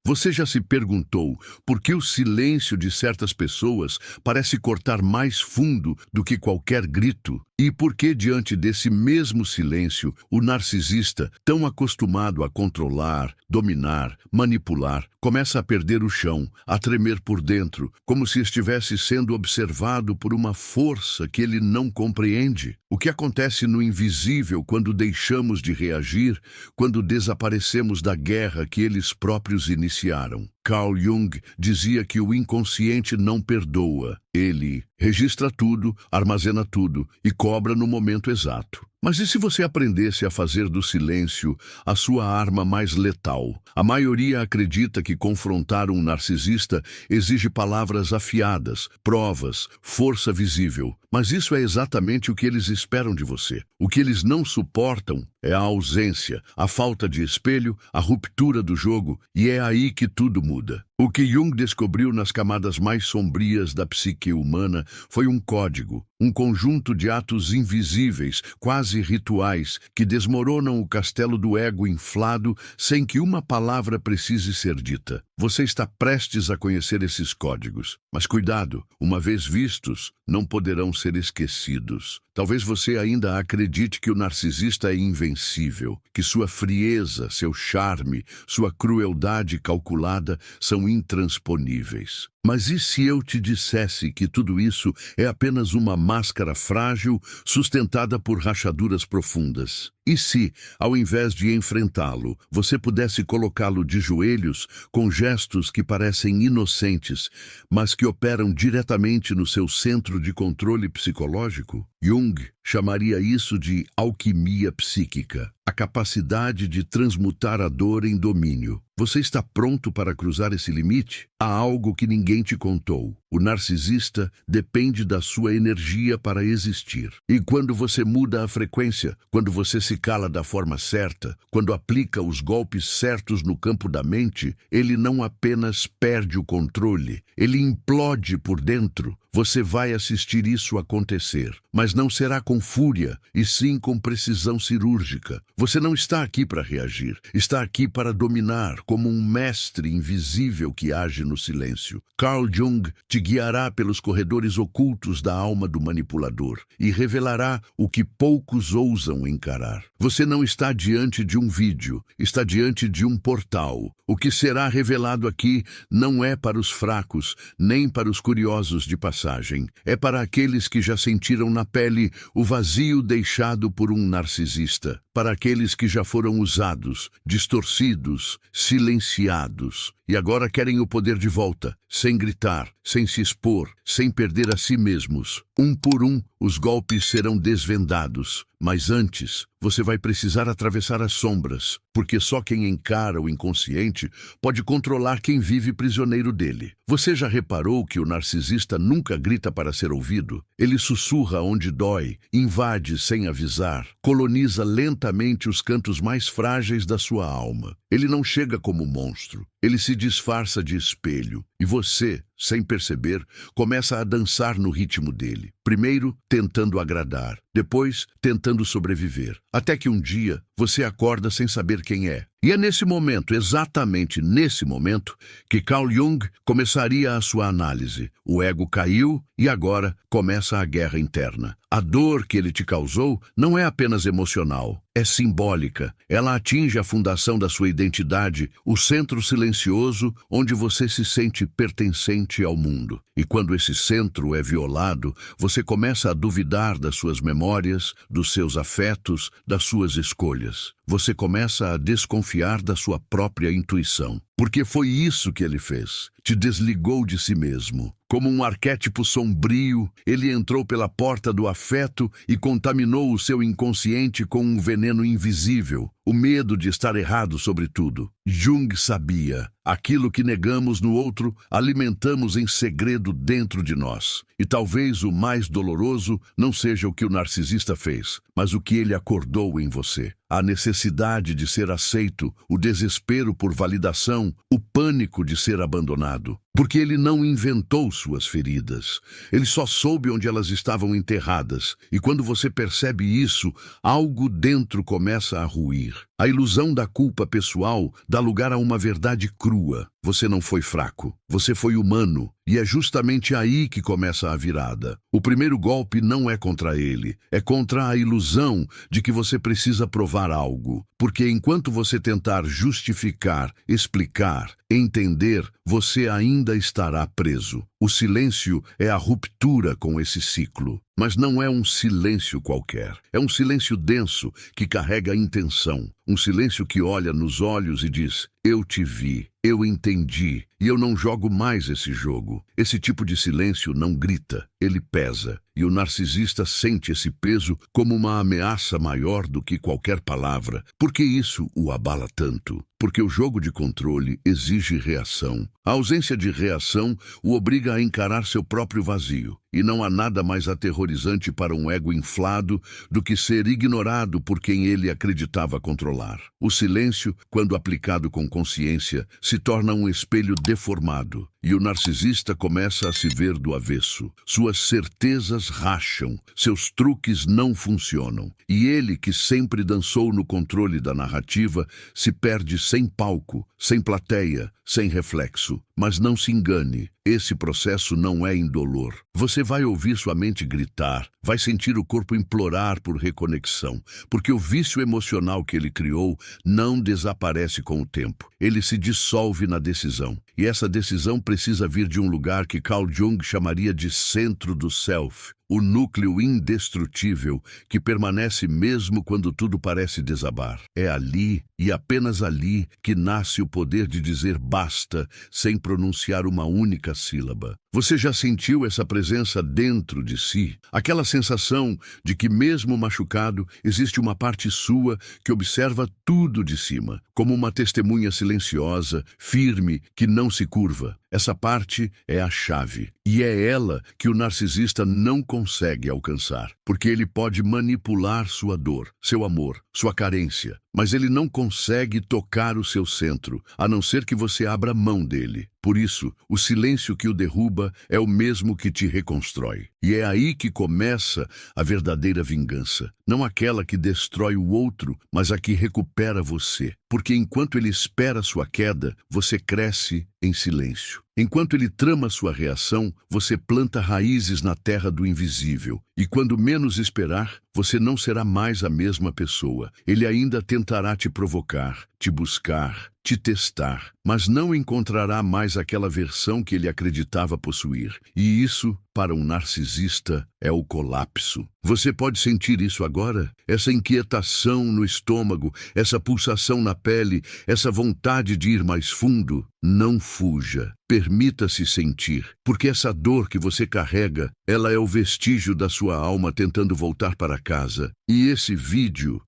Você já se perguntou por que o silêncio de certas pessoas parece cortar mais fundo do que qualquer grito? E por que, diante desse mesmo silêncio, o narcisista, tão acostumado a controlar, dominar, manipular, começa a perder o chão, a tremer por dentro, como se estivesse sendo observado por uma força que ele não compreende? O que acontece no invisível quando deixamos de reagir, quando desaparecemos da guerra que eles próprios iniciaram? Carl Jung dizia que o inconsciente não perdoa. Ele registra tudo, armazena tudo e cobra no momento exato. Mas e se você aprendesse a fazer do silêncio a sua arma mais letal? A maioria acredita que confrontar um narcisista exige palavras afiadas, provas, força visível. Mas isso é exatamente o que eles esperam de você. O que eles não suportam é a ausência, a falta de espelho, a ruptura do jogo, e é aí que tudo muda. O que Jung descobriu nas camadas mais sombrias da psique humana foi um código, um conjunto de atos invisíveis, quase rituais, que desmoronam o castelo do ego inflado sem que uma palavra precise ser dita. Você está prestes a conhecer esses códigos, mas cuidado, uma vez vistos, não poderão ser esquecidos. Talvez você ainda acredite que o narcisista é invencível, que sua frieza, seu charme, sua crueldade calculada são intransponíveis. Mas e se eu te dissesse que tudo isso é apenas uma máscara frágil sustentada por rachaduras profundas? E se, ao invés de enfrentá-lo, você pudesse colocá-lo de joelhos com gestos que parecem inocentes, mas que operam diretamente no seu centro de controle psicológico? Jung chamaria isso de alquimia psíquica, a capacidade de transmutar a dor em domínio. Você está pronto para cruzar esse limite? Há algo que ninguém te contou. O narcisista depende da sua energia para existir. E quando você muda a frequência, quando você se cala da forma certa, quando aplica os golpes certos no campo da mente, ele não apenas perde o controle, ele implode por dentro. Você vai assistir isso acontecer, mas não será com fúria, e sim com precisão cirúrgica. Você não está aqui para reagir, está aqui para dominar, como um mestre invisível que age no silêncio. Carl Jung te guiará pelos corredores ocultos da alma do manipulador e revelará o que poucos ousam encarar. Você não está diante de um vídeo, está diante de um portal. O que será revelado aqui não é para os fracos, nem para os curiosos de passagem. É para aqueles que já sentiram na pele o vazio deixado por um narcisista. Para aqueles que já foram usados, distorcidos, silenciados e agora querem o poder de volta, sem gritar, sem se expor, sem perder a si mesmos. Um por um, os golpes serão desvendados, mas antes, você vai precisar atravessar as sombras, porque só quem encara o inconsciente pode controlar quem vive prisioneiro dele. Você já reparou que o narcisista nunca grita para ser ouvido? Ele sussurra onde dói, invade sem avisar, coloniza lentamente os cantos mais frágeis da sua alma. Ele não chega como monstro, ele se disfarça de espelho, e você, sem perceber, começa a dançar no ritmo dele. Primeiro, tentando agradar, depois, tentando sobreviver, até que um dia você acorda sem saber quem é. E é nesse momento, exatamente nesse momento, que Carl Jung começaria a sua análise. O ego caiu e agora começa a guerra interna. A dor que ele te causou não é apenas emocional, é simbólica. Ela atinge a fundação da sua identidade, o centro silencioso onde você se sente pertencente ao mundo. E quando esse centro é violado, você começa a duvidar das suas memórias, dos seus afetos, das suas escolhas. Você começa a desconfiar da sua própria intuição. Porque foi isso que ele fez. Te desligou de si mesmo. Como um arquétipo sombrio, ele entrou pela porta do afeto e contaminou o seu inconsciente com um veneno invisível, o medo de estar errado sobre tudo. Jung sabia, aquilo que negamos no outro, alimentamos em segredo dentro de nós. E talvez o mais doloroso não seja o que o narcisista fez, mas o que ele acordou em você. A necessidade de ser aceito, o desespero por validação, o pânico de ser abandonado. Porque ele não inventou suas feridas. Ele só soube onde elas estavam enterradas. E quando você percebe isso, algo dentro começa a ruir. A ilusão da culpa pessoal dá lugar a uma verdade crua. você não foi fraco, você foi humano. E é justamente aí que começa a virada. O primeiro golpe não é contra ele, é contra a ilusão de que você precisa provar algo. Porque enquanto você tentar justificar, explicar, entender, você ainda estará preso. O silêncio é a ruptura com esse ciclo. Mas não é um silêncio qualquer. É um silêncio denso que carrega intenção. Um silêncio que olha nos olhos e diz: eu te vi, eu entendi, e eu não jogo mais esse jogo. Esse tipo de silêncio não grita, ele pesa. E o narcisista sente esse peso como uma ameaça maior do que qualquer palavra. Por que isso o abala tanto? Porque o jogo de controle exige reação. A ausência de reação o obriga a encarar seu próprio vazio. E não há nada mais aterrorizante para um ego inflado do que ser ignorado por quem ele acreditava controlar. O silêncio, quando aplicado com consciência, se torna um espelho deformado. E o narcisista começa a se ver do avesso. Suas certezas racham, seus truques não funcionam. E ele, que sempre dançou no controle da narrativa, se perde sem palco, sem plateia, sem reflexo. Mas não se engane, esse processo não é indolor. Você vai ouvir sua mente gritar, vai sentir o corpo implorar por reconexão, porque o vício emocional que ele criou não desaparece com o tempo. Ele se dissolve na decisão. E essa decisão precisa vir de um lugar que Carl Jung chamaria de centro do self, o núcleo indestrutível que permanece mesmo quando tudo parece desabar. É ali, e apenas ali, que nasce o poder de dizer basta sem pronunciar uma única sílaba. Você já sentiu essa presença dentro de si? Aquela sensação de que, mesmo machucado, existe uma parte sua que observa tudo de cima, como uma testemunha silenciosa, firme, que não se curva. Essa parte é a chave, e é ela que o narcisista não consegue alcançar, porque ele pode manipular sua dor, seu amor, sua carência, mas ele não consegue tocar o seu centro, a não ser que você abra mão dele. Por isso, o silêncio que o derruba é o mesmo que te reconstrói. E é aí que começa a verdadeira vingança. Não aquela que destrói o outro, mas a que recupera você. Porque enquanto ele espera sua queda, você cresce em silêncio. Enquanto ele trama sua reação, você planta raízes na terra do invisível. E quando menos esperar, você não será mais a mesma pessoa. Ele ainda tentará te provocar, te buscar, te testar, mas não encontrará mais aquela versão que ele acreditava possuir. E isso, para um narcisista, é o colapso. Você pode sentir isso agora? Essa inquietação no estômago, essa pulsação na pele, essa vontade de ir mais fundo? Não fuja. Permita-se sentir, porque essa dor que você carrega, ela é o vestígio da sua alma tentando voltar para casa. E esse vídeo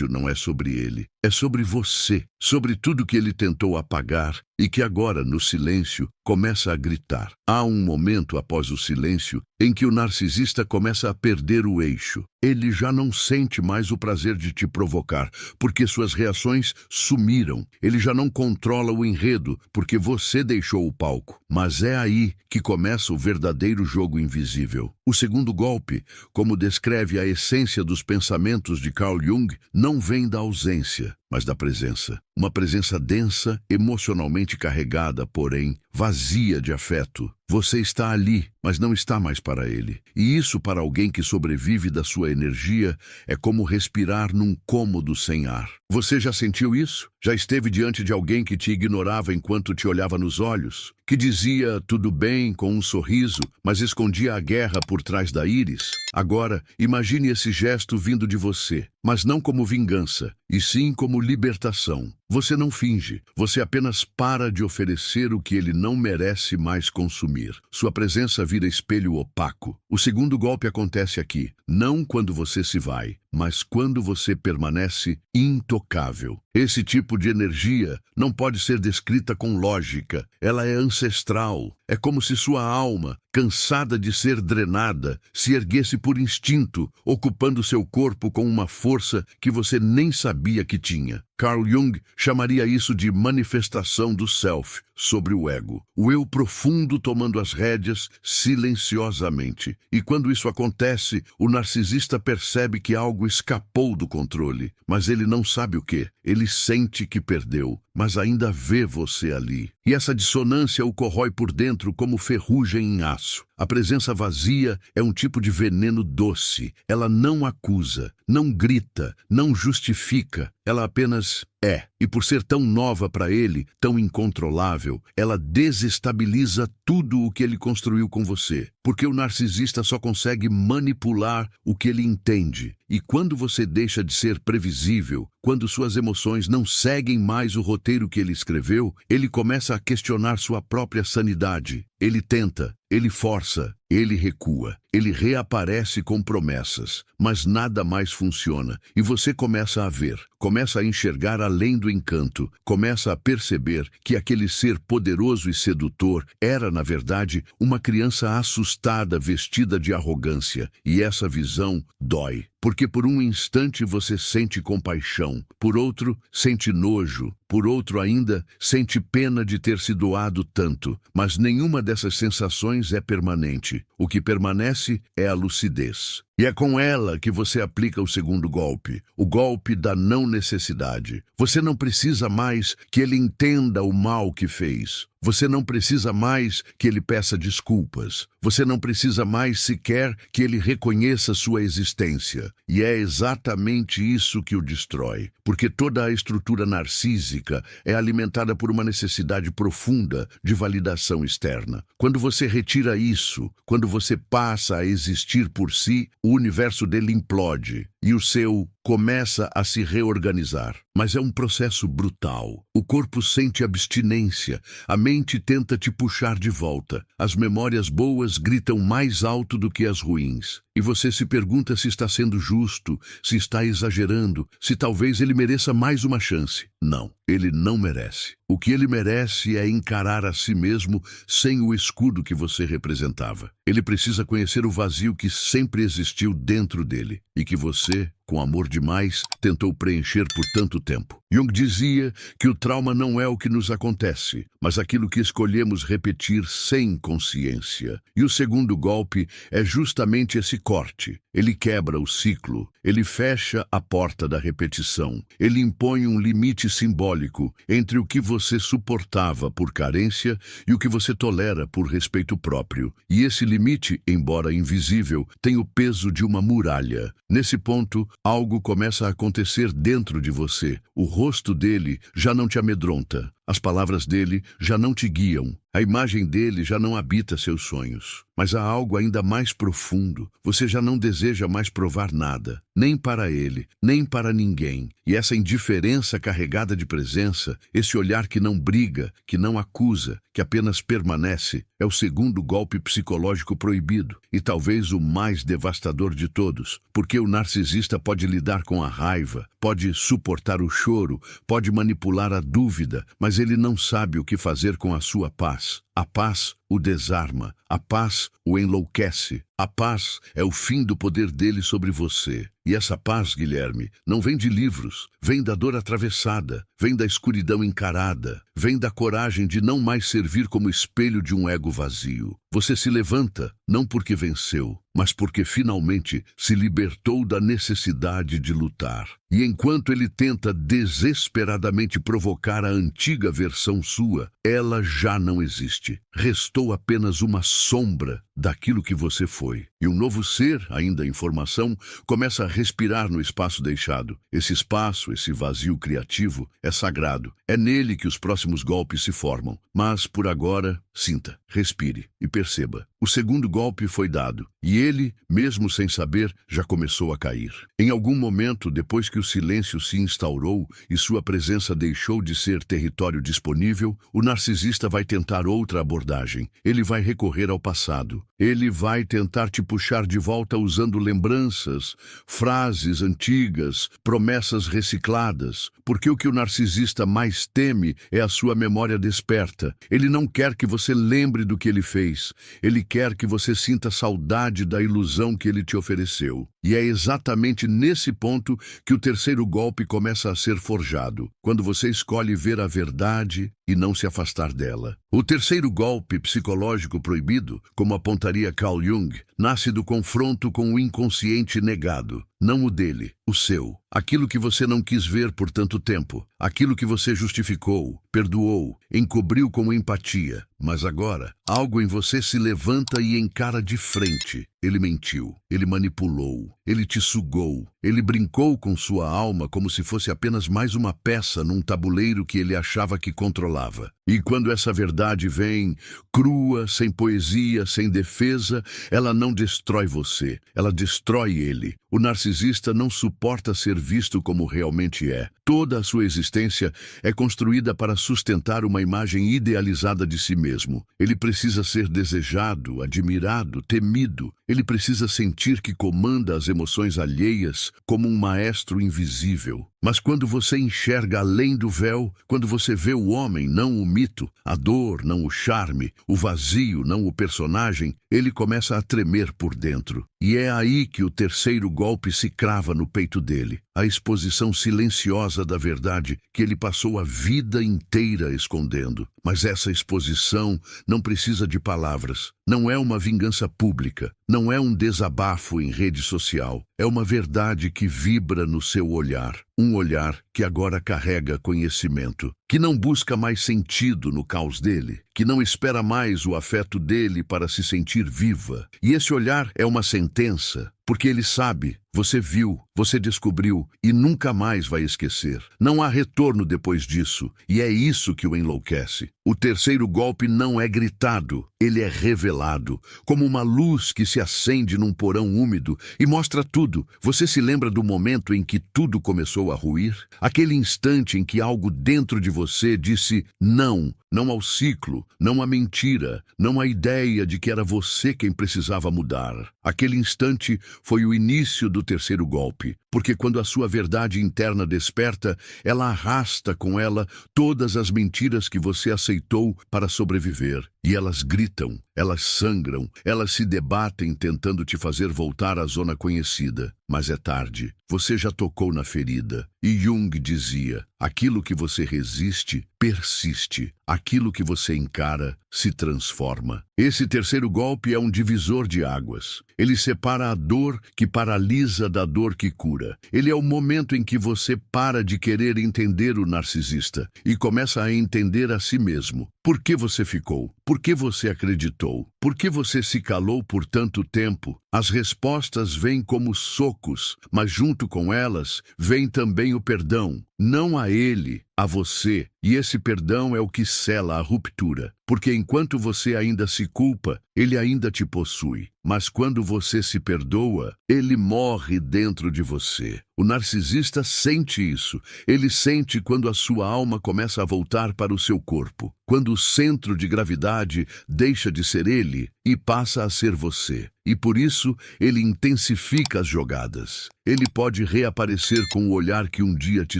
não é sobre ele, é sobre você, sobre tudo que ele tentou apagar e que agora, no silêncio, começa a gritar. Há um momento após o silêncio em que o narcisista começa a perder o eixo. Ele já não sente mais o prazer de te provocar, porque suas reações sumiram. Ele já não controla o enredo, porque você deixou o palco. Mas é aí que começa o verdadeiro jogo invisível. O segundo golpe, como descreve a essência dos pensamentos de Carl Jung, não vem da ausência, mas da presença. Uma presença densa, emocionalmente carregada, porém vazia de afeto. Você está ali, mas não está mais para ele. E isso, para alguém que sobrevive da sua energia, é como respirar num cômodo sem ar. Você já sentiu isso? Já esteve diante de alguém que te ignorava enquanto te olhava nos olhos? Que dizia tudo bem com um sorriso, mas escondia a guerra por trás da íris? Agora, imagine esse gesto vindo de você, mas não como vingança, e sim como libertação. Você não finge, você apenas para de oferecer o que ele não merece mais consumir. Sua presença vira espelho opaco. O segundo golpe acontece aqui, não quando você se vai, mas quando você permanece intocável. Esse tipo de energia não pode ser descrita com lógica. Ela é ancestral. É como se sua alma, cansada de ser drenada, se erguesse por instinto, ocupando seu corpo com uma força que você nem sabia que tinha. Carl Jung chamaria isso de manifestação do self, sobre o ego, o eu profundo tomando as rédeas silenciosamente. E quando isso acontece, o narcisista percebe que algo escapou do controle, mas ele não sabe o que. Ele sente que perdeu, mas ainda vê você ali. E essa dissonância o corrói por dentro como ferrugem em aço. A presença vazia é um tipo de veneno doce. Ela não acusa, não grita, não justifica. Ela apenas é. E por ser tão nova para ele, tão incontrolável, ela desestabiliza tudo o que ele construiu com você. Porque o narcisista só consegue manipular o que ele entende. E quando você deixa de ser previsível, quando suas emoções não seguem mais o roteiro que ele escreveu, ele começa a questionar sua própria sanidade. Ele tenta, ele força, ele recua, ele reaparece com promessas, mas nada mais funciona. E você começa a ver, começa a enxergar além do encanto, começa a perceber que aquele ser poderoso e sedutor era, na verdade, uma criança assustada vestida de arrogância. E essa visão dói. Porque por um instante você sente compaixão, por outro, sente nojo, por outro ainda, sente pena de ter se doado tanto, mas nenhuma dessas sensações é permanente. O que permanece é a lucidez. E é com ela que você aplica o segundo golpe, o golpe da não necessidade. Você não precisa mais que ele entenda o mal que fez. Você não precisa mais que ele peça desculpas. Você não precisa mais sequer que ele reconheça sua existência. E é exatamente isso que o destrói. Porque toda a estrutura narcísica é alimentada por uma necessidade profunda de validação externa. Quando você retira isso, quando você passa a existir por si, o universo dele implode e o seu começa a se reorganizar. Mas é um processo brutal. O corpo sente abstinência, a mente tenta te puxar de volta. As memórias boas gritam mais alto do que as ruins. E você se pergunta se está sendo justo, se está exagerando, se talvez ele mereça mais uma chance. Não, ele não merece. O que ele merece é encarar a si mesmo sem o escudo que você representava. Ele precisa conhecer o vazio que sempre existiu dentro dele e que você, com amor demais, tentou preencher por tanto tempo. Jung dizia que o trauma não é o que nos acontece, mas aquilo que escolhemos repetir sem consciência. E o segundo golpe é justamente esse corte. Ele quebra o ciclo, ele fecha a porta da repetição, ele impõe um limite simbólico entre o que você suportava por carência e o que você tolera por respeito próprio. E esse limite, embora invisível, tem o peso de uma muralha. Nesse ponto, algo começa a acontecer dentro de você. O rosto dele já não te amedronta. As palavras dele já não te guiam. A imagem dele já não habita seus sonhos. Mas há algo ainda mais profundo. Você já não deseja mais provar nada, nem para ele, nem para ninguém. E essa indiferença carregada de presença, esse olhar que não briga, que não acusa, que apenas permanece, é o segundo golpe psicológico proibido e talvez o mais devastador de todos, porque o narcisista pode lidar com a raiva, pode suportar o choro, pode manipular a dúvida, mas ele não sabe o que fazer com a sua paz. A paz o desarma, a paz o enlouquece. A paz é o fim do poder dele sobre você. E essa paz, Guilherme, não vem de livros, vem da dor atravessada, vem da escuridão encarada, vem da coragem de não mais servir como espelho de um ego vazio. Você se levanta, não porque venceu, mas porque finalmente se libertou da necessidade de lutar. E enquanto ele tenta desesperadamente provocar a antiga versão sua, ela já não existe. Restou apenas uma sombra daquilo que você foi. E um novo ser, ainda em formação, começa a respirar no espaço deixado. Esse espaço, esse vazio criativo, é sagrado. É nele que os próximos golpes se formam. Mas, por agora, sinta, respire e perceba. O segundo golpe foi dado, e ele, mesmo sem saber, já começou a cair. Em algum momento, depois que o silêncio se instaurou e sua presença deixou de ser território disponível, o narcisista vai tentar outra abordagem. Ele vai recorrer ao passado. Ele vai tentar te puxar de volta usando lembranças, frases antigas, promessas recicladas, porque o que o narcisista mais teme é a sua memória desperta. Ele não quer que você lembre do que ele fez. Ele quer que você sinta saudade da ilusão que ele te ofereceu. E é exatamente nesse ponto que o terceiro golpe começa a ser forjado, quando você escolhe ver a verdade e não se afastar dela. O terceiro golpe psicológico proibido, como apontaria Carl Jung, nasce do confronto com o inconsciente negado, não o dele, o seu. Aquilo que você não quis ver por tanto tempo, aquilo que você justificou, perdoou, encobriu com empatia. Mas agora, algo em você se levanta e encara de frente. Ele mentiu, ele manipulou, ele te sugou, ele brincou com sua alma como se fosse apenas mais uma peça num tabuleiro que ele achava que controlava. E quando essa verdade vem, crua, sem poesia, sem defesa, ela não destrói você, ela destrói ele. O narcisista não suporta ser visto como realmente é. Toda a sua existência é construída para sustentar uma imagem idealizada de si mesmo. Ele precisa ser desejado, admirado, temido. Ele precisa sentir que comanda as emoções alheias como um maestro invisível. Mas quando você enxerga além do véu, quando você vê o homem, não o mito, a dor, não o charme, o vazio, não o personagem, ele começa a tremer por dentro. E é aí que o terceiro golpe se crava no peito dele. A exposição silenciosa da verdade que ele passou a vida inteira escondendo. Mas essa exposição não precisa de palavras. Não é uma vingança pública. Não é um desabafo em rede social. É uma verdade que vibra no seu olhar. Um olhar que agora carrega conhecimento, que não busca mais sentido no caos dele, que não espera mais o afeto dele para se sentir viva. E esse olhar é uma sentença, porque ele sabe, você viu, você descobriu e nunca mais vai esquecer. Não há retorno depois disso, e é isso que o enlouquece. O terceiro golpe não é gritado, ele é revelado, como uma luz que se acende num porão úmido e mostra tudo. Você se lembra do momento em que tudo começou a ruir? Aquele instante em que algo dentro de você disse não, não ao ciclo, não à mentira, não à ideia de que era você quem precisava mudar. Aquele instante foi o início do terceiro golpe, porque quando a sua verdade interna desperta, ela arrasta com ela todas as mentiras que você aceitou para sobreviver. E elas gritam, elas sangram, elas se debatem tentando te fazer voltar à zona conhecida. Mas é tarde, você já tocou na ferida. E Jung dizia, aquilo que você resiste, persiste. Aquilo que você encara, se transforma. Esse terceiro golpe é um divisor de águas. Ele separa a dor que paralisa da dor que cura. Ele é o momento em que você para de querer entender o narcisista e começa a entender a si mesmo. Por que você ficou? Por que você acreditou? Por que você se calou por tanto tempo? As respostas vêm como socos, mas junto com elas vem também o perdão. Não a ele, a você. E esse perdão é o que sela a ruptura. Porque enquanto você ainda se culpa, ele ainda te possui. Mas quando você se perdoa, ele morre dentro de você. O narcisista sente isso. Ele sente quando a sua alma começa a voltar para o seu corpo. Quando o centro de gravidade deixa de ser ele e passa a ser você. E por isso, ele intensifica as jogadas. Ele pode reaparecer com o olhar que um dia te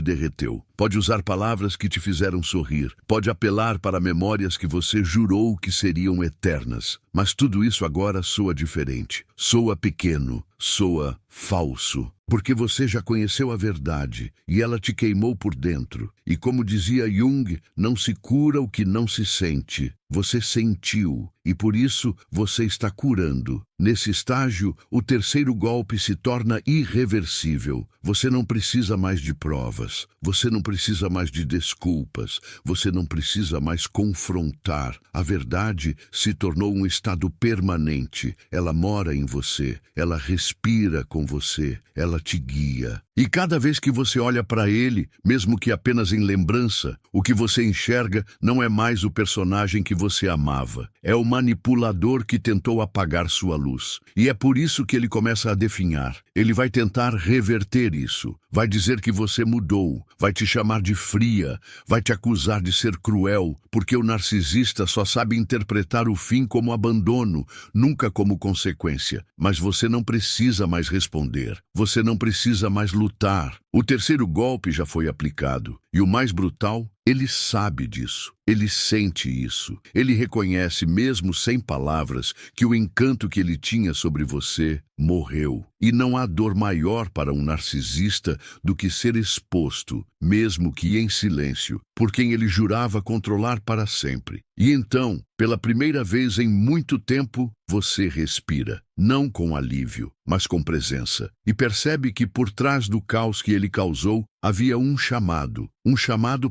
derreteu. Pode usar palavras que te fizeram sorrir. Pode apelar para memórias que você jurou que seriam eternas. Mas tudo isso agora soa diferente. Soa pequeno. Soa falso. Porque você já conheceu a verdade e ela te queimou por dentro. E como dizia Jung, não se cura o que não se sente. Você sentiu e por isso você está curando. Nesse estágio, o terceiro golpe se torna irreversível. Você não precisa mais de provas. Você não precisa mais de desculpas. Você não precisa mais confrontar. A verdade se tornou um estado permanente. Ela mora em você. Ela respira com você. Ela te guia. E cada vez que você olha para ele, mesmo que apenas em lembrança, o que você enxerga não é mais o personagem que você amava. É o manipulador que tentou apagar sua luz. E é por isso que ele começa a definhar. Ele vai tentar reverter isso. Vai dizer que você mudou. Vai te chamar de fria. Vai te acusar de ser cruel, porque o narcisista só sabe interpretar o fim como abandono, nunca como consequência. Mas você não precisa mais responder. Você não precisa mais lutar. O terceiro golpe já foi aplicado. E o mais brutal, ele sabe disso. Ele sente isso. Ele reconhece, mesmo sem palavras, que o encanto que ele tinha sobre você morreu. E não há dor maior para um narcisista do que ser exposto, mesmo que em silêncio, por quem ele jurava controlar para sempre. E então, pela primeira vez em muito tempo, você respira, não com alívio, mas com presença, e percebe que por trás do caos que ele causou, havia um chamado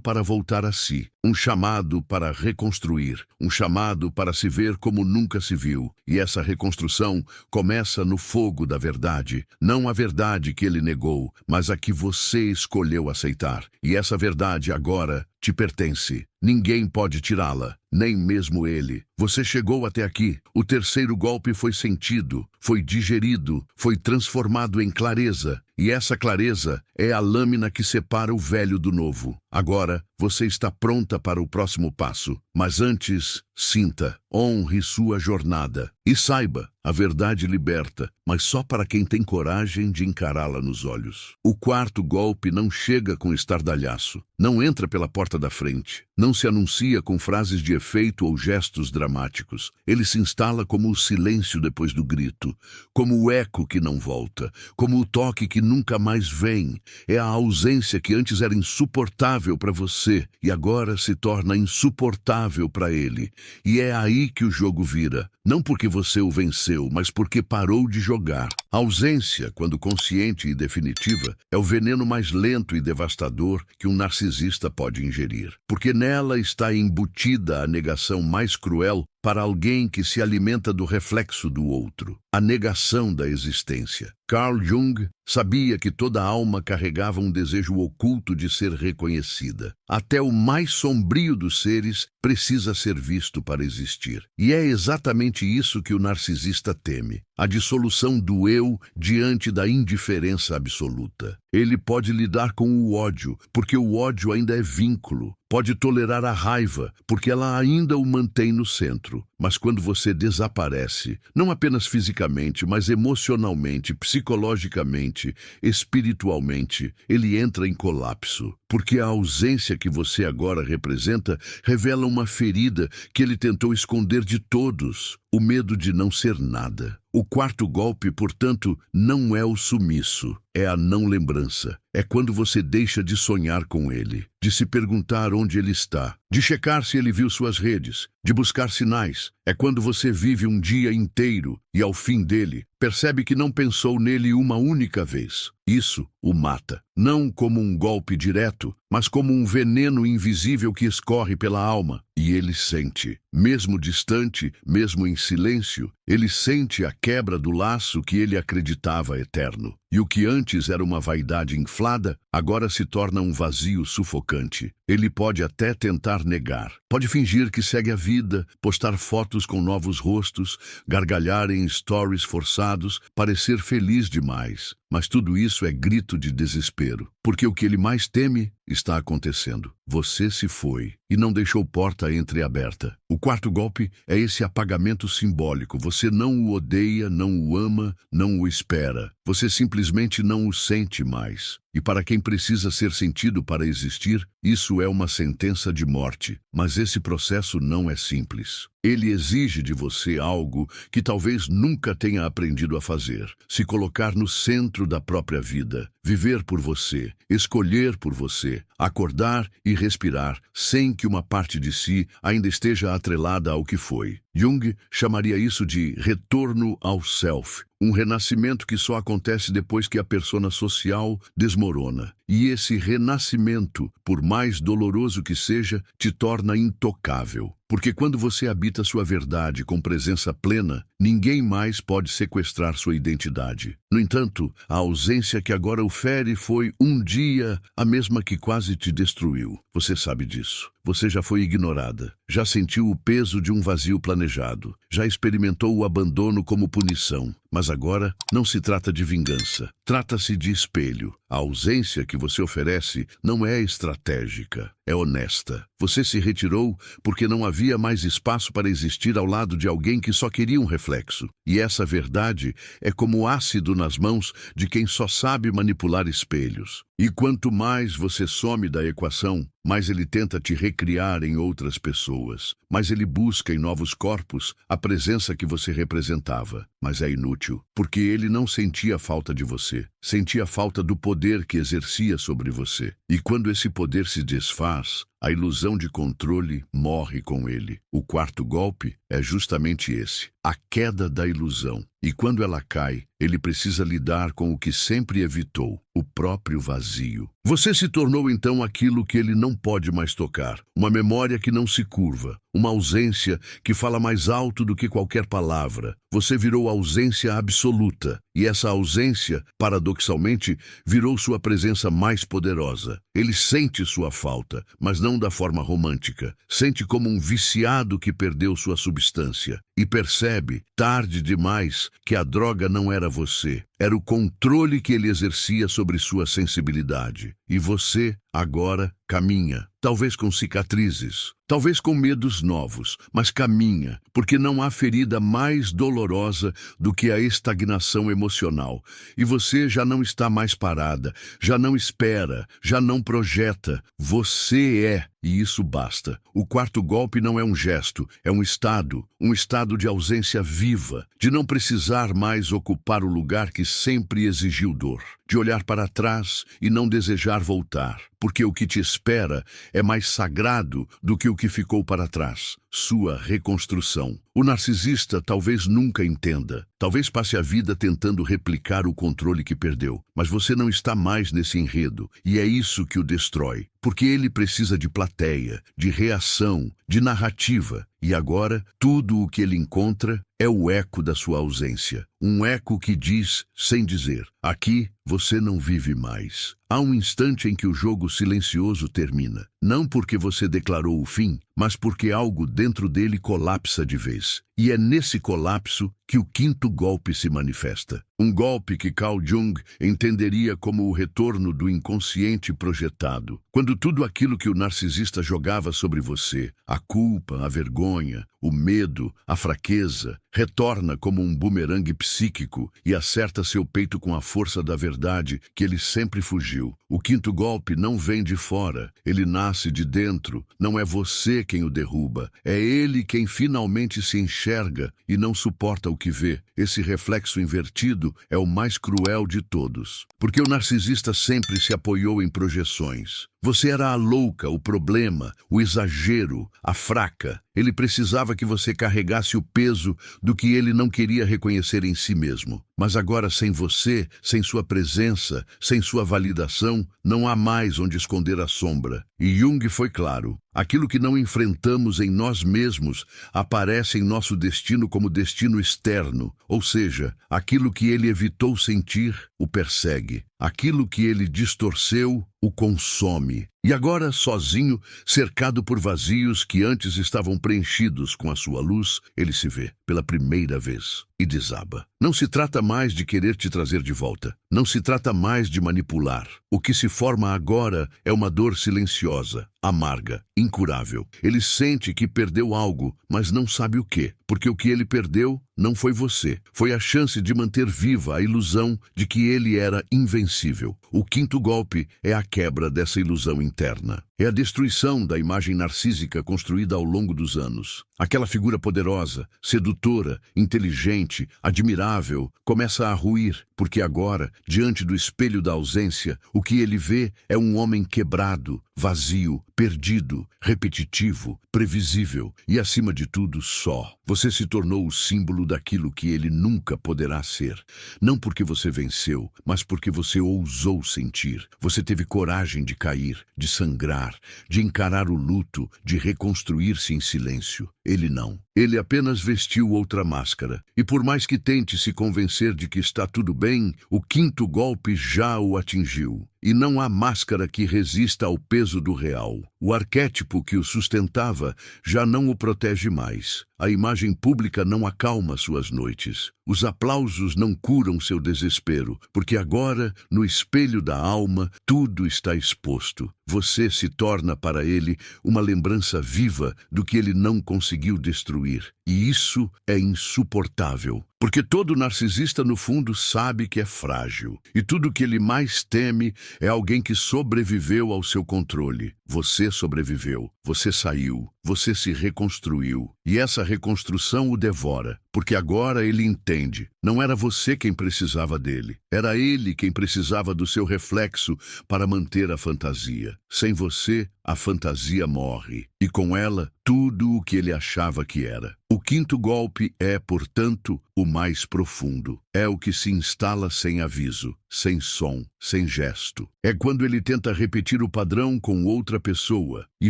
para voltar a si, um chamado para reconstruir, um chamado para se ver como nunca se viu. E essa reconstrução começa no fogo da verdade, não a verdade que ele negou, mas a que você escolheu aceitar. E essa verdade agora te pertence. Ninguém pode tirá-la, nem mesmo ele. Você chegou até aqui. O terceiro golpe foi sentido, foi digerido, foi transformado em clareza. E essa clareza é a lâmina que separa o velho do novo. Agora, você está pronta para o próximo passo. Mas antes, sinta, honre sua jornada. E saiba, a verdade liberta, mas só para quem tem coragem de encará-la nos olhos. O quarto golpe não chega com estardalhaço. Não entra pela porta da frente. Não se anuncia com frases de efeito ou gestos dramáticos. Ele se instala como o silêncio depois do grito, como o eco que não volta, como o toque que nunca mais vem. É a ausência que antes era insuportável para você e agora se torna insuportável para ele. E é aí que o jogo vira. Não porque você o venceu, mas porque parou de jogar. A ausência, quando consciente e definitiva, é o veneno mais lento e devastador que um narcisista pode ingerir. Porque nela está embutida a negação mais cruel para alguém que se alimenta do reflexo do outro, a negação da existência. Carl Jung sabia que toda alma carregava um desejo oculto de ser reconhecida. Até o mais sombrio dos seres precisa ser visto para existir. E é exatamente isso que o narcisista teme, a dissolução do eu diante da indiferença absoluta. Ele pode lidar com o ódio, porque o ódio ainda é vínculo. Pode tolerar a raiva, porque ela ainda o mantém no centro. Mas quando você desaparece, não apenas fisicamente, mas emocionalmente, psicologicamente, espiritualmente, ele entra em colapso. Porque a ausência que você agora representa revela uma ferida que ele tentou esconder de todos, o medo de não ser nada. O quarto golpe, portanto, não é o sumiço, é a não lembrança. É quando você deixa de sonhar com ele, de se perguntar onde ele está, de checar se ele viu suas redes, de buscar sinais. É quando você vive um dia inteiro e, ao fim dele, percebe que não pensou nele uma única vez. Isso o mata, não como um golpe direto, mas como um veneno invisível que escorre pela alma. E ele sente, mesmo distante, mesmo em silêncio, ele sente a quebra do laço que ele acreditava eterno. E o que antes era uma vaidade inflada, agora se torna um vazio sufocante. Ele pode até tentar negar. Pode fingir que segue a vida, postar fotos com novos rostos, gargalhar em stories forçados, parecer feliz demais. Mas tudo isso é grito de desespero, porque o que ele mais teme está acontecendo. Você se foi e não deixou porta entreaberta. O quarto golpe é esse apagamento simbólico. Você não o odeia, não o ama, não o espera. Você simplesmente não o sente mais. E para quem precisa ser sentido para existir, isso é uma sentença de morte. Mas esse processo não é simples. Ele exige de você algo que talvez nunca tenha aprendido a fazer. Se colocar no centro da própria vida, viver por você, escolher por você, acordar e respirar, sem que uma parte de si ainda esteja atrelada ao que foi. Jung chamaria isso de retorno ao self, um renascimento que só acontece depois que a persona social desmorona. E esse renascimento, por mais doloroso que seja, te torna intocável. Porque quando você habita sua verdade com presença plena, ninguém mais pode sequestrar sua identidade. No entanto, a ausência que agora o fere foi, um dia, a mesma que quase te destruiu. Você sabe disso. Você já foi ignorada, já sentiu o peso de um vazio planejado, já experimentou o abandono como punição. Mas agora não se trata de vingança, trata-se de espelho. A ausência que você oferece não é estratégica, é honesta. Você se retirou porque não havia mais espaço para existir ao lado de alguém que só queria um reflexo. E essa verdade é como ácido nas mãos de quem só sabe manipular espelhos. E quanto mais você some da equação, mais ele tenta te recriar em outras pessoas. Mais ele busca em novos corpos a presença que você representava. Mas é inútil, porque ele não sentia falta de você. Sentia falta do poder que exercia sobre você. E quando esse poder se desfaz, a ilusão de controle morre com ele. O quarto golpe é justamente esse, a queda da ilusão. E quando ela cai, ele precisa lidar com o que sempre evitou, o próprio vazio. Você se tornou então aquilo que ele não pode mais tocar, uma memória que não se curva, uma ausência que fala mais alto do que qualquer palavra. Você virou ausência absoluta, e essa ausência, paradoxalmente, virou sua presença mais poderosa. Ele sente sua falta, mas não da forma romântica. Sente como um viciado que perdeu sua substância. E percebe, tarde demais, que a droga não era você. Era o controle que ele exercia sobre sua sensibilidade. E você, agora, caminha, talvez com cicatrizes, talvez com medos novos, mas caminha, porque não há ferida mais dolorosa do que a estagnação emocional. E você já não está mais parada, já não espera, já não projeta. Você é, e isso basta. O quarto golpe não é um gesto, é um estado de ausência viva, de não precisar mais ocupar o lugar que sempre exigiu dor, de olhar para trás e não desejar voltar, porque o que te espera é mais sagrado do que o que ficou para trás, sua reconstrução. O narcisista talvez nunca entenda, talvez passe a vida tentando replicar o controle que perdeu, mas você não está mais nesse enredo, e é isso que o destrói, porque ele precisa de plateia, de reação, de narrativa, e agora tudo o que ele encontra é o eco da sua ausência, um eco que diz, sem dizer, aqui você não vive mais. Há um instante em que o jogo silencioso termina, não porque você declarou o fim, mas porque algo dentro dele colapsa de vez. E é nesse colapso que o quinto golpe se manifesta. Um golpe que Carl Jung entenderia como o retorno do inconsciente projetado. Quando tudo aquilo que o narcisista jogava sobre você, a culpa, a vergonha, o medo, a fraqueza, retorna como um bumerangue psíquico e acerta seu peito com a força da verdade que ele sempre fugiu. O quinto golpe não vem de fora, ele nasce de dentro. Não é você quem o derruba, é ele quem finalmente se enxerga e não suporta o que vê. Esse reflexo invertido é o mais cruel de todos, porque o narcisista sempre se apoiou em projeções. Você era a louca, o problema, o exagero, a fraca. Ele precisava que você carregasse o peso do que ele não queria reconhecer em si mesmo. Mas agora, sem você, sem sua presença, sem sua validação, não há mais onde esconder a sombra. E Jung foi claro. Aquilo que não enfrentamos em nós mesmos aparece em nosso destino como destino externo, ou seja, aquilo que ele evitou sentir, o persegue. Aquilo que ele distorceu, o consome. E agora, sozinho, cercado por vazios que antes estavam preenchidos com a sua luz, ele se vê pela primeira vez e desaba. Não se trata mais de querer te trazer de volta. Não se trata mais de manipular. O que se forma agora é uma dor silenciosa, amarga, incurável. Ele sente que perdeu algo, mas não sabe o quê. Porque o que ele perdeu não foi você. Foi a chance de manter viva a ilusão de que ele era invencível. O quinto golpe é a quebra dessa ilusão interna. É a destruição da imagem narcísica construída ao longo dos anos. Aquela figura poderosa, sedutora, inteligente, admirável, começa a ruir, porque agora, diante do espelho da ausência, o que ele vê é um homem quebrado, vazio, perdido, repetitivo, previsível e, acima de tudo, só. Você se tornou o símbolo daquilo que ele nunca poderá ser. Não porque você venceu, mas porque você ousou sentir. Você teve coragem de cair, de sangrar, de encarar o luto, de reconstruir-se em silêncio. Ele não. Ele apenas vestiu outra máscara. E por mais que tente se convencer de que está tudo bem, o quinto golpe já o atingiu. E não há máscara que resista ao peso do real. O arquétipo que o sustentava já não o protege mais. A imagem pública não acalma suas noites. Os aplausos não curam seu desespero, porque agora, no espelho da alma, tudo está exposto. Você se torna para ele uma lembrança viva do que ele não conseguiu destruir. E isso é insuportável, porque todo narcisista, no fundo, sabe que é frágil. E tudo que ele mais teme é alguém que sobreviveu ao seu controle. Você sobreviveu, você saiu, você se reconstruiu. E essa reconstrução o devora, porque agora ele entende. Não era você quem precisava dele. Era ele quem precisava do seu reflexo para manter a fantasia. Sem você, a fantasia morre. E com ela, tudo o que ele achava que era. O quinto golpe é, portanto, o mais profundo. É o que se instala sem aviso, sem som, sem gesto. É quando ele tenta repetir o padrão com outra pessoa e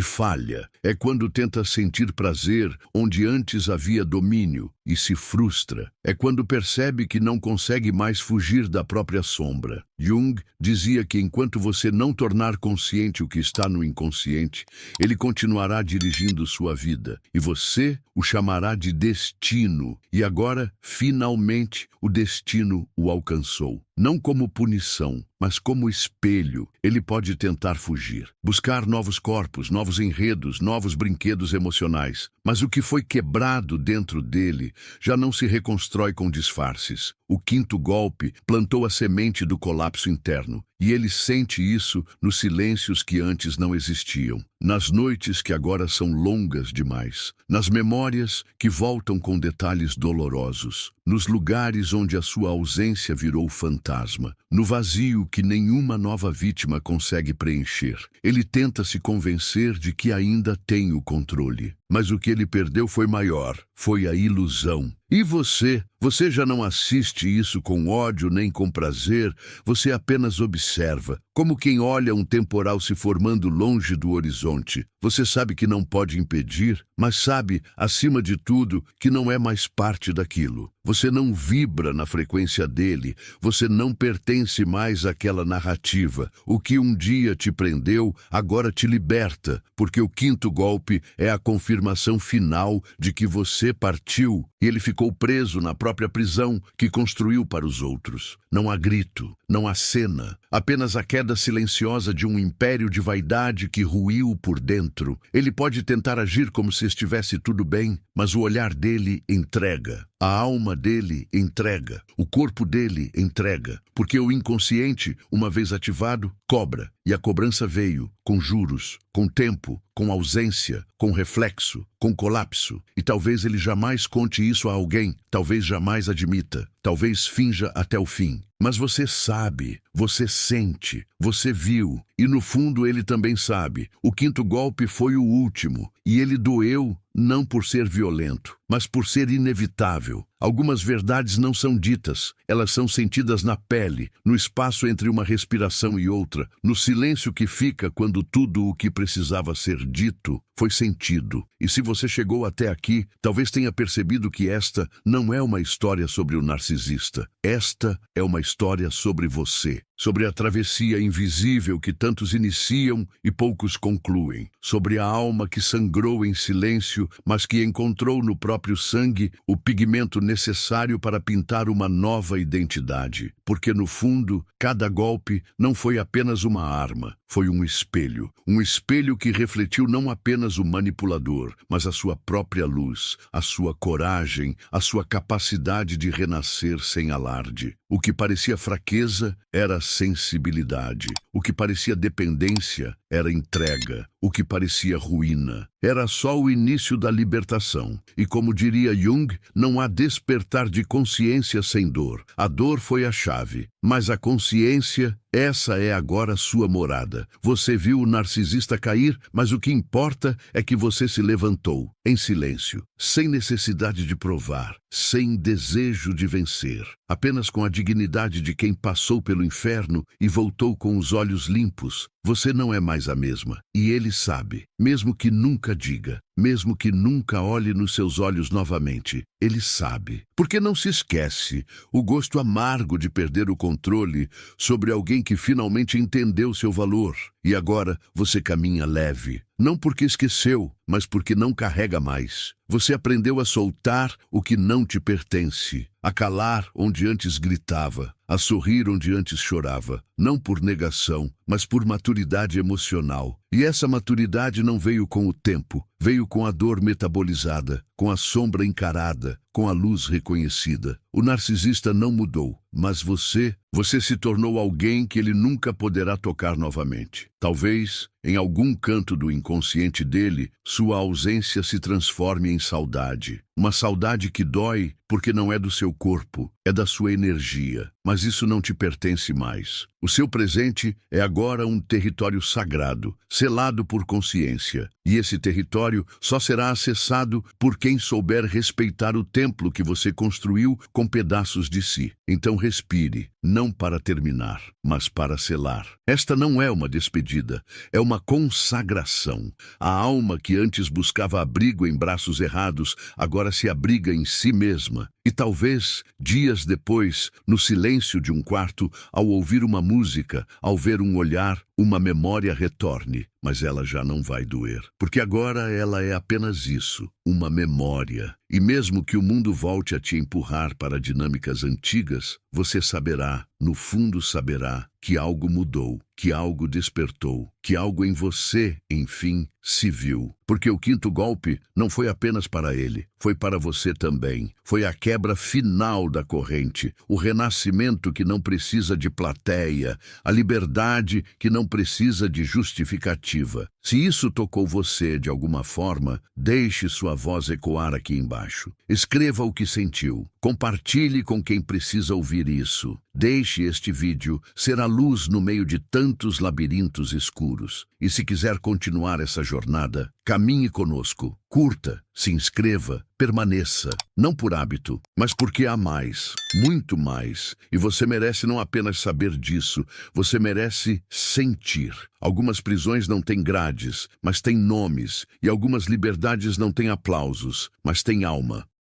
falha. É quando tenta sentir prazer onde antes havia domínio e se frustra. É quando percebe que não consegue mais fugir da própria sombra. Jung dizia que enquanto você não tornar consciente o que está no inconsciente, ele continuará dirigindo sua vida. E você o chamará de destino. E agora, finalmente, o destino o alcançou. Não como punição, mas como espelho. Ele pode tentar fugir, buscar novos corpos, novos enredos, novos brinquedos emocionais. Mas o que foi quebrado dentro dele já não se reconstrói com disfarces. O quinto golpe plantou a semente do colapso interno, e ele sente isso nos silêncios que antes não existiam, nas noites que agora são longas demais, nas memórias que voltam com detalhes dolorosos, nos lugares onde a sua ausência virou fantasma, no vazio que nenhuma nova vítima consegue preencher. Ele tenta se convencer de que ainda tem o controle, mas o que ele perdeu foi maior, foi a ilusão. E você já não assiste isso com ódio nem com prazer, você apenas observa, como quem olha um temporal se formando longe do horizonte. Você sabe que não pode impedir, mas sabe, acima de tudo, que não é mais parte daquilo. Você não vibra na frequência dele, você não pertence mais àquela narrativa. O que um dia te prendeu, agora te liberta, porque o quinto golpe é a confirmação final de que você partiu e ele ficou preso na própria prisão que construiu para os outros. Não há grito, não há cena, apenas a queda silenciosa de um império de vaidade que ruiu por dentro. Ele pode tentar agir como se estivesse tudo bem, mas o olhar dele entrega. A alma dele entrega, o corpo dele entrega, porque o inconsciente, uma vez ativado, cobra, e a cobrança veio, com juros, com tempo, com ausência, com reflexo, com colapso, e talvez ele jamais conte isso a alguém, talvez jamais admita, talvez finja até o fim. Mas você sabe, você sente, você viu, e no fundo ele também sabe. O quinto golpe foi o último, e ele doeu não por ser violento, mas por ser inevitável. Algumas verdades não são ditas, elas são sentidas na pele, no espaço entre uma respiração e outra, no silêncio que fica quando tudo o que precisava ser dito foi sentido. E se você chegou até aqui, talvez tenha percebido que esta não é uma história sobre o narcisista. Esta é uma história sobre você, sobre a travessia invisível que tantos iniciam e poucos concluem, sobre a alma que sangrou em silêncio, mas que encontrou no próprio sangue o pigmento necessário para pintar uma nova identidade. Porque, no fundo, cada golpe não foi apenas uma arma, foi um espelho que refletiu não apenas o manipulador, mas a sua própria luz, a sua coragem, a sua capacidade de renascer sem alarde. O que parecia fraqueza era sensibilidade. O que parecia dependência era entrega. O que parecia ruína era só o início da libertação. E como diria Jung, não há despertar de consciência sem dor. A dor foi a chave, mas a consciência Essa é agora sua morada. Você viu o narcisista cair, mas o que importa é que você se levantou, em silêncio, sem necessidade de provar, sem desejo de vencer, apenas com a dignidade de quem passou pelo inferno e voltou com os olhos limpos. Você não é mais a mesma, e ele sabe, mesmo que nunca diga, mesmo que nunca olhe nos seus olhos novamente, ele sabe. Porque não se esquece o gosto amargo de perder o controle sobre alguém que finalmente entendeu seu valor. E agora você caminha leve, não porque esqueceu, mas porque não carrega mais. Você aprendeu a soltar o que não te pertence, a calar onde antes gritava, a sorrir onde antes chorava, não por negação, mas por maturidade emocional. E essa maturidade não veio com o tempo, veio com a dor metabolizada, com a sombra encarada, com a luz reconhecida. O narcisista não mudou, mas você se tornou alguém que ele nunca poderá tocar novamente. Talvez, em algum canto do inconsciente dele, sua ausência se transforme em saudade. Uma saudade que dói porque não é do seu corpo, é da sua energia. Mas isso não te pertence mais. O seu presente é agora um território sagrado, selado por consciência. E esse território só será acessado por quem souber respeitar o templo que você construiu com pedaços de si. Então respire, não para terminar, mas para selar. Esta não é uma despedida, é uma consagração. A alma que antes buscava abrigo em braços errados, agora se abriga em si mesma. E talvez, dias depois, no silêncio de um quarto, ao ouvir uma música, ao ver um olhar, uma memória retorne. Mas ela já não vai doer, porque agora ela é apenas isso, uma memória. E mesmo que o mundo volte a te empurrar para dinâmicas antigas, você saberá, no fundo saberá, que algo mudou, que algo despertou, que algo em você, enfim, se viu. Porque o quinto golpe não foi apenas para ele, foi para você também. Foi a quebra final da corrente, o renascimento que não precisa de plateia, a liberdade que não precisa de justificativa. Se isso tocou você de alguma forma, deixe sua voz ecoar aqui embaixo. Escreva o que sentiu. Compartilhe com quem precisa ouvir isso. Deixe este vídeo ser a luz no meio de tantos labirintos escuros. E se quiser continuar essa jornada, caminhe conosco. Curta, se inscreva, permaneça. Não por hábito, mas porque há mais, muito mais. E você merece não apenas saber disso, você merece sentir. Algumas prisões não têm grades, mas têm nomes. E algumas liberdades não têm aplausos, mas têm alma.